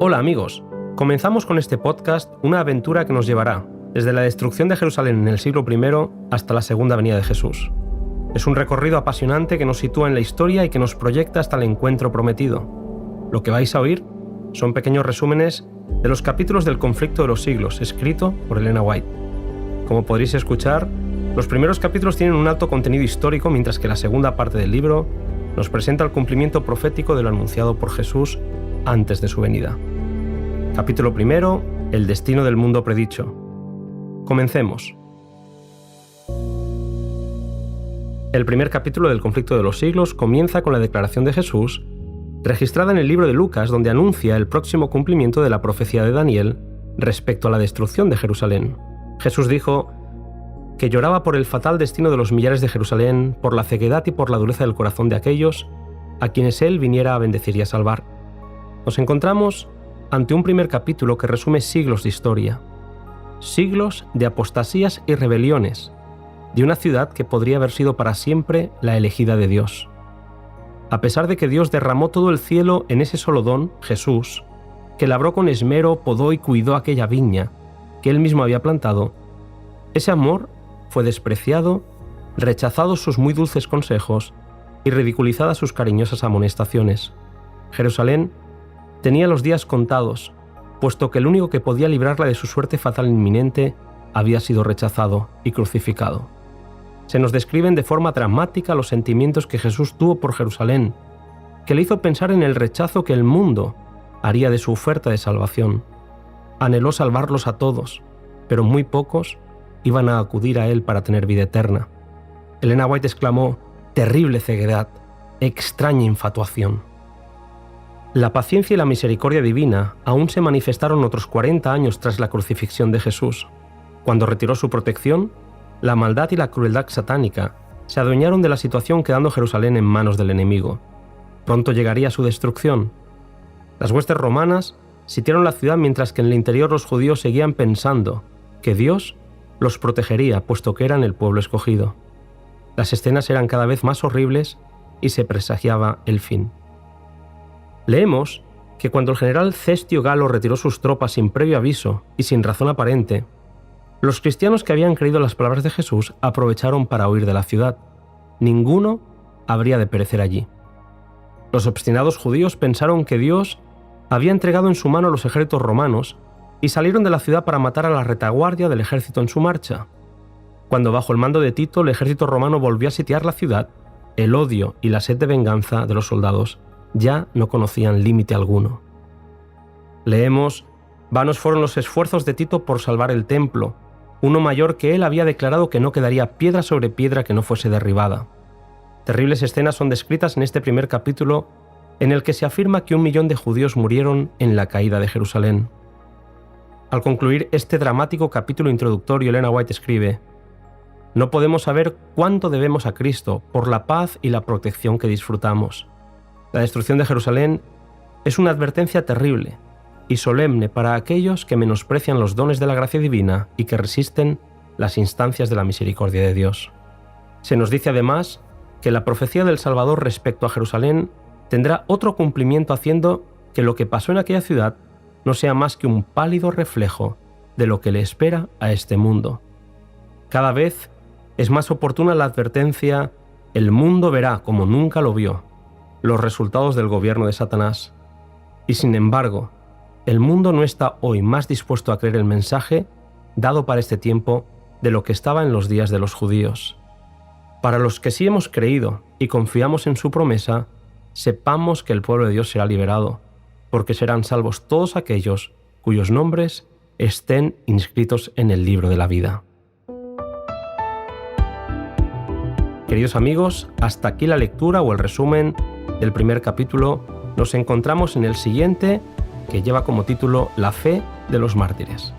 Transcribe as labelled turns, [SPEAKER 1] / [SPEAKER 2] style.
[SPEAKER 1] Hola amigos, comenzamos con este podcast una aventura que nos llevará desde la destrucción de Jerusalén en el siglo I hasta la segunda venida de Jesús. Es un recorrido apasionante que nos sitúa en la historia y que nos proyecta hasta el encuentro prometido. Lo que vais a oír son pequeños resúmenes de los capítulos del conflicto de los siglos, escrito por Elena White. Como podréis escuchar, los primeros capítulos tienen un alto contenido histórico, mientras que la segunda parte del libro nos presenta el cumplimiento profético de lo anunciado por Jesús antes de su venida. Capítulo primero, el destino del mundo predicho. Comencemos. El primer capítulo del conflicto de los siglos comienza con la declaración de Jesús, registrada en el libro de Lucas, donde anuncia el próximo cumplimiento de la profecía de Daniel respecto a la destrucción de Jerusalén. Jesús dijo que lloraba por el fatal destino de los millares de Jerusalén, por la ceguedad y por la dureza del corazón de aquellos a quienes él viniera a bendecir y a salvar. Nos encontramos ante un primer capítulo que resume siglos de historia, siglos de apostasías y rebeliones, de una ciudad que podría haber sido para siempre la elegida de Dios. A pesar de que Dios derramó todo el cielo en ese solo don, Jesús, que labró con esmero, podó y cuidó aquella viña que él mismo había plantado, ese amor fue despreciado, rechazados sus muy dulces consejos y ridiculizadas sus cariñosas amonestaciones. Jerusalén tenía los días contados, puesto que el único que podía librarla de su suerte fatal inminente había sido rechazado y crucificado. Se nos describen de forma dramática los sentimientos que Jesús tuvo por Jerusalén, que le hizo pensar en el rechazo que el mundo haría de su oferta de salvación. Anheló salvarlos a todos, pero muy pocos iban a acudir a él para tener vida eterna. Elena White exclamó: «Terrible ceguedad, extraña infatuación». La paciencia y la misericordia divina aún se manifestaron otros 40 años tras la crucifixión de Jesús. Cuando retiró su protección, la maldad y la crueldad satánica se adueñaron de la situación, quedando Jerusalén en manos del enemigo. Pronto llegaría su destrucción. Las huestes romanas sitiaron la ciudad, mientras que en el interior los judíos seguían pensando que Dios los protegería, puesto que eran el pueblo escogido. Las escenas eran cada vez más horribles y se presagiaba el fin. Leemos que cuando el general Cestio Galo retiró sus tropas sin previo aviso y sin razón aparente, los cristianos que habían creído las palabras de Jesús aprovecharon para huir de la ciudad. Ninguno habría de perecer allí. Los obstinados judíos pensaron que Dios había entregado en su mano a los ejércitos romanos y salieron de la ciudad para matar a la retaguardia del ejército en su marcha. Cuando bajo el mando de Tito el ejército romano volvió a sitiar la ciudad, el odio y la sed de venganza de los soldados ya no conocían límite alguno. Leemos: «Vanos fueron los esfuerzos de Tito por salvar el templo. Uno mayor que él había declarado que no quedaría piedra sobre piedra que no fuese derribada». Terribles escenas son descritas en este primer capítulo, en el que se afirma que 1 millón de judíos murieron en la caída de Jerusalén. Al concluir este dramático capítulo introductorio, Elena White escribe: «No podemos saber cuánto debemos a Cristo por la paz y la protección que disfrutamos. La destrucción de Jerusalén es una advertencia terrible y solemne para aquellos que menosprecian los dones de la gracia divina y que resisten las instancias de la misericordia de Dios». Se nos dice además que la profecía del Salvador respecto a Jerusalén tendrá otro cumplimiento, haciendo que lo que pasó en aquella ciudad no sea más que un pálido reflejo de lo que le espera a este mundo. Cada vez es más oportuna la advertencia: el mundo verá, como nunca lo vio, los resultados del gobierno de Satanás. Y sin embargo, el mundo no está hoy más dispuesto a creer el mensaje dado para este tiempo de lo que estaba en los días de los judíos. Para los que sí hemos creído y confiamos en su promesa, sepamos que el pueblo de Dios será liberado, porque serán salvos todos aquellos cuyos nombres estén inscritos en el libro de la vida. Queridos amigos, hasta aquí la lectura o el resumen del primer capítulo. Nos encontramos en el siguiente, que lleva como título La fe de los mártires.